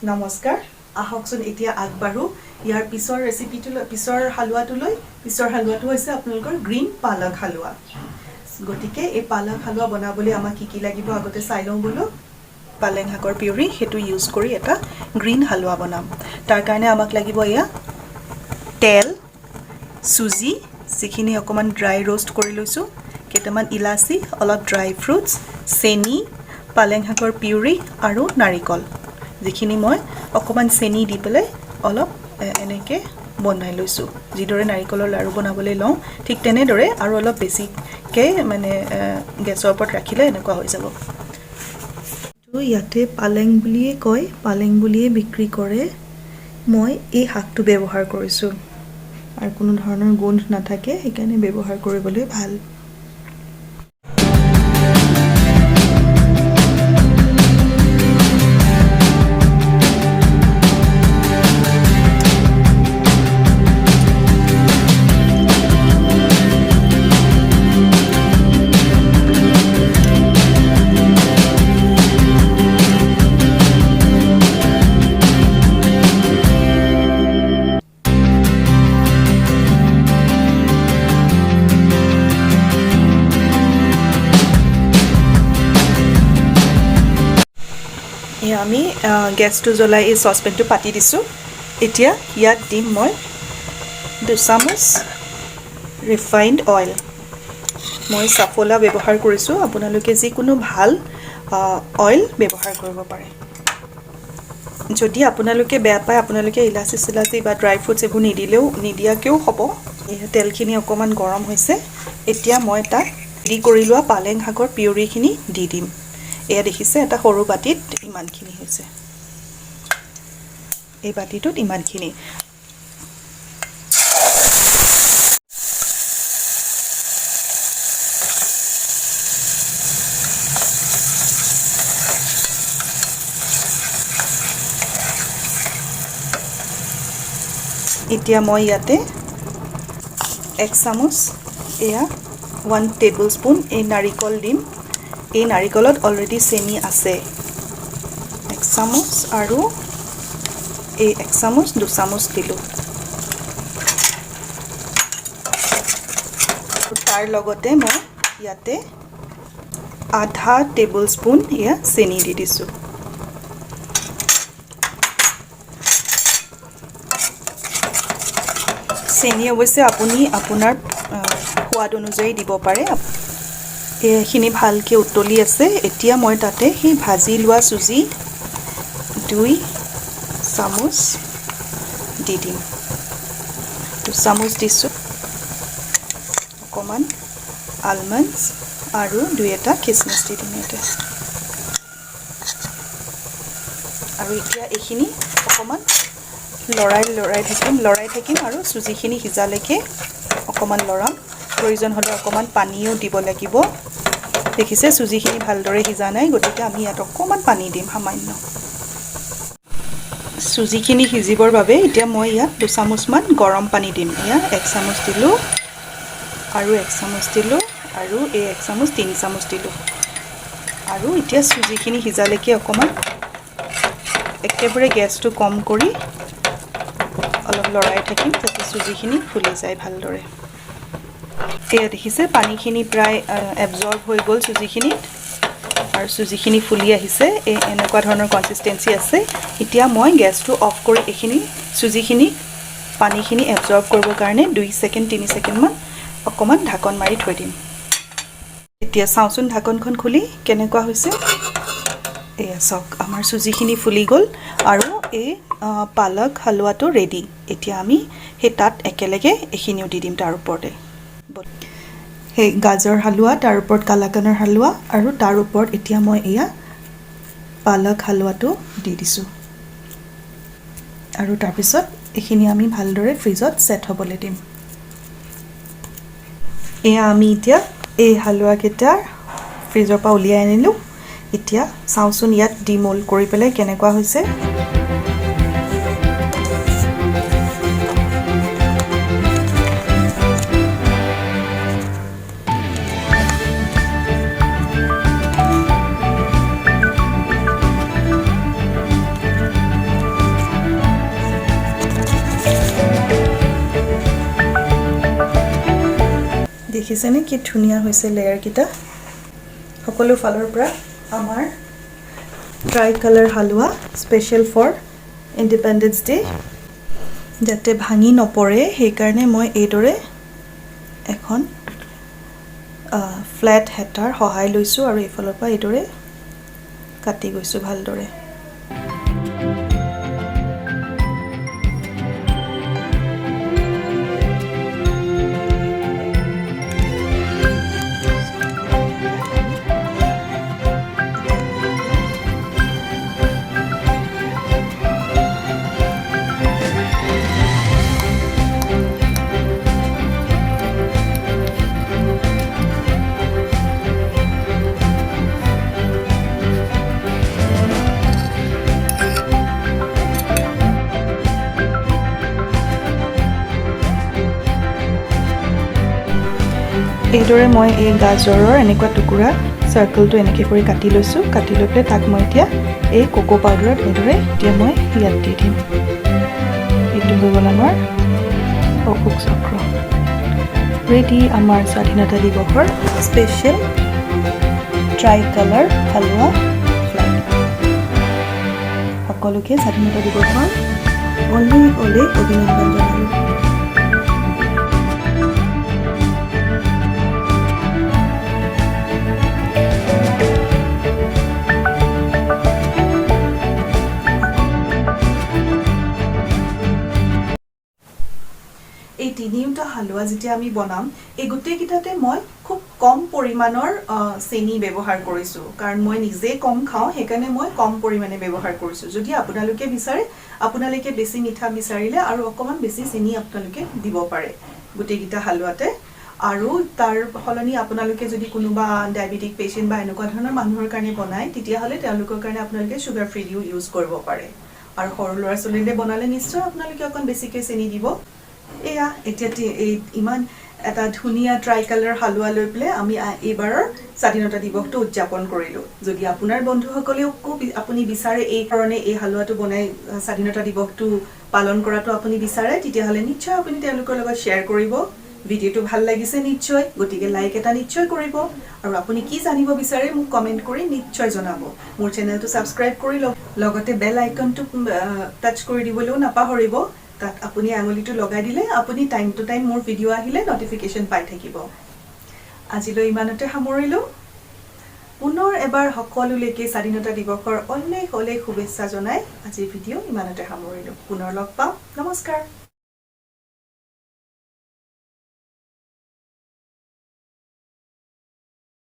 নমস্কাৰ আহকচোন এতিয়া আগবাঢ়ো ইয়াৰ পিছৰ ৰেচিপিটো পিছৰ হালুৱাটো হৈছে আপোনালোকৰ গ্ৰীণ পালক হালুৱা গতিকে এই পালক হালুৱা বনাবলৈ আমাক কি লাগিব আগতে চাই লওঁ বলো পালেং শাকৰ পিউৰি হেতু ইউজ কৰি এটা গ্ৰীণ হালুৱা বনাম তাৰ কাৰণে আমাক লাগিব এয়া তেল সুজি যিখিনি অকমান ড্ৰাই रोस्ट কৰি লৈছো কেটামান ইলাচি অলপ ড্ৰাই ফ্ৰুটস চেনি পালেং শাকৰ পিউৰি আৰু নাৰিকল যিখিনি মই অকমান চেনি দি পেলাই অলপ এনেকে বনাই লৈছো যিদৰে নাৰিকলৰ লাৰু বনাবলৈ লওঁ ঠিক তেনেদৰে আৰু অলপ বেছিকে মানে গেছৰ ওপৰত ৰাখিলে এনেকুৱা হৈ যাব তো ইয়াতে পালেং বুলিয়ে কয় পালেং বুলিয়ে বিক্ৰী কৰে মই এই শাকটো ব্যৱহাৰ কৰিছো আৰু কোনো ধৰণৰ গোন্ধ নাথাকে সেইকাৰণে ব্যৱহাৰ কৰিবলৈ ভাল আমি গ্যাসটো জ্বলাই এই সসপেনটো পাতি দিছো এতিয়া ইয়াত দিম মই 2 চামুচ ৰিফাইন্ড অয়েল মই সাফোলা ব্যৱহাৰ কৰিছো আপোনালোকে যি কোনো ভাল অয়েল ব্যৱহাৰ কৰিব পাৰে যদি আপোনালোকে বেয়া পায় আপোনালোকে ইলাচি সিলাচি বা ড্ৰাই ফ্ৰুটস এবোৰ নিদিয়াকেও হ'ব এই তেলখিনি অকমান গৰম হৈছে এতিয়া মই তা ৰেডি কৰি লোৱা পালেং শাকৰ পিউৰিখিনি দি দিম এয়া দেখিছে এটা সৰু বাটিত ইমানখিনি হৈছে এই বাটিটোত ইমানখিনি এতিয়া মই ইয়াতে 1 চামুচ এয়া 1 টেবুলস্পুন এই নাৰিকল দিম এই নাৰিকলত অলৰেডি চেনি আছে 1 চামুচ আৰু এই 1 চামুচ 2 চামুচ দিলো তাৰ লগতে মই ইয়াতে আধা টেবুলস্পুন ইয়া চেনি দি দিছো চেনি অৱশ্যে আপুনি আপোনাৰ সোৱাদ অনুযায়ী দিব পাৰে এখিনি ভালকে উতলি আছে এতিয়া মই তাতে হি ভাজি লোৱা সুজি 2 চামুচ দি দিম 2 চামুচ দিছো অকমান আলমন্ডস আৰু 2টা কিসমিস দি দিম এতে আৰু এতিয়া এখিনি অকমান লৰাই থাকিম আৰু সুজিখিনি হিজালৈকে অকমান লৰাম প্ৰয়োজন হলে অকমান পানীও দিব লাগিব দেখিছে সুজিখিনি ভালদৰে হিজা নাই গতিকে আমি ইয়াত অকমান পানী দিম সামান্য সুজিখিনি হিজিবৰ বাবে এতিয়া মই ইয়াত 2 চামুচ মান গৰম পানী দিম ইয়া 1 চামুচ দিলো আৰু 1 চামুচ দিলো আৰু এই 1 চামুচ 3 চামুচ দিলো আৰু এতিয়া সুজিখিনি হিজালৈকে অকমান একেবাৰে গেছটো কম কৰি অলপ লৰাই থাকিম যাতে সুজিখিনি ফুলি যায় ভালদৰে এয়া দেখিছে পানীখিনি প্ৰায় এবজৰ্ব হৈ গল সুজিখিনি আৰু সুজিখিনি ফুলি আহিছে এই এনেকুৱা ধৰণৰ কনসিস্টেন্সি আছে এতিয়া মই গেছটো অফ কৰি এখিনি সুজিখিনি পানীখিনি এবজৰ্ব কৰিবৰ কাৰণে 2 সেকেন্ড 3 সেকেন্ড মান অকমান ঢাকন মাৰি থৈ দিম এতিয়া চাওচোন ঢাকনখন খুলি কেনেকুৱা হৈছে এয়া সক আমাৰ সুজিখিনি ফুলি গল আৰু এই পালক হালুৱাটো ৰেডি এতিয়া আমি হে তাত একেলগে এখিনিও দি দিম তাৰ ওপৰতে হে গাজৰ হালুৱা তাৰ ওপৰত কালাকানৰ হালুৱা আৰু তাৰ ওপৰত এতিয়া মই এয়া পালক হালুৱাটো দি দিছো আৰু তাৰ পিছত এখিনি আমি ভালদৰে ফ্ৰিজত সেট হ'বলৈ দিম এয়া আমি এতিয়া এই হালুৱা কেটা ফ্ৰিজৰ পৰা উলিয়াই আনিলো এতিয়া চাওচোন ইয়াত ডিমোল্ড কৰি পেলাই কেনেকুৱা হৈছে দেখিছেনে কি ধুনীয়া হৈছে লেয়াৰ কিটা সকলো ফালৰ পৰা আমাৰ tricolour halwa special for Independence Day যাতে ভাঙি নপৰে সেই কাৰণে মই এইদৰে এখন ফ্ল্যাট হেটাৰ সহায় লৈছো আৰু এইফালৰ পৰা এইদৰে কাটি গৈছো ভালদৰে এইদৰে মই এই গাজৰৰ এনেকুৱা টুকুৰা সাৰ্কেলটো এনেকৈ কৰি কাটি লৈছো কাটি লৈ পেলাই তাক মই এতিয়া এই কোকো পাউডাৰত এইদৰে এতিয়া মই ইয়াত দি দিম এইটো হৈ গ'ল আমাৰ অশোক চক্ৰ ৰেডি আমাৰ স্বাধীনতা দিৱসৰ স্পেশাল ট্ৰাই কালাৰ হালৱা ফ্লাই সকলোকে স্বাধীনতা দিৱসৰ অনেক অনেক অভিনন্দন জনালোঁ এই তিনিটা হালৱা যেতিয়া আমি বনাম এই গুটেই কিটাতে মই খুব কম পৰিমাণৰ চেনি ব্যৱহাৰ কৰিছো কাৰণ মই নিজে কম খাও হেকাৰণে মই কম পৰিমাণে ব্যৱহাৰ কৰিছো যদি আপোনালোকে বিচাৰে আপোনালোকে বেছি মিঠা বিচাৰিলে আৰু অকমান বেছি চেনি আপোনালোকে দিব পাৰে গুটেই কিটা হালৱাতে আৰু তাৰ হলনি আপোনালোকে যদি কোনোবা ডায়াবেটিক পেশেন্ট বা এনেকুৱা ধৰণৰ মানুহৰ কাৰণে বনাই তেতিয়া হলে তেওঁলোকৰ কাৰণে আপোনালোকে সুগাৰ ফ্ৰী দিও ইউজ কৰিব পাৰে আৰু সৰু ল'ৰা ছোৱালীলে বনালে নিশ্চয় আপোনালোকে অকন বেছিকৈ চেনি দিব এয়া এতিয়া ইমান এটা ধুনীয়া ট্ৰাই কালাৰ হালৱা লৈ পেলে আমি এবাৰৰ স্বাধীনতা দিৱসটো উদযাপন কৰিলো যদি আপোনাৰ বন্ধুসকলেও আপুনি বিচাৰে এই ধৰণে এই হালৱাটো বনাই স্বাধীনতা দিৱসটো পালন কৰাটো আপুনি বিচাৰে তেতিয়া হলে নিশ্চয় আপুনি তেওঁলোকৰ লগত শেয়াৰ কৰিব ভিডিওটো ভাল লাগিছে নিশ্চয় গটিকে লাইক এটা নিশ্চয় কৰিব আৰু আপুনি কি জানিব বিচাৰে মোক কমেন্ট কৰি নিশ্চয় জনাব মোৰ চেনেলটো সাবস্ক্ৰাইব কৰি লগতে বেল আইকনটো টাচ কৰি দিবলৈও নাপাহৰিব তাত আপুনি আঙুলিটো লগাই দিলে আপুনি টাইম টু টাইম মোৰ ভিডিও আহিলে নটিফিকেশন পাই থাকিব আজিলৈ ইমানতে সামৰিলো পুনৰ এবাৰ সকলোলৈকে স্বাধীনতা দিৱসৰ অনেক অনেক শুভেচ্ছা জনাই আজিৰ ভিডিও ইমানতে সামৰিলো পুনৰ লগ পাম নমস্কাৰ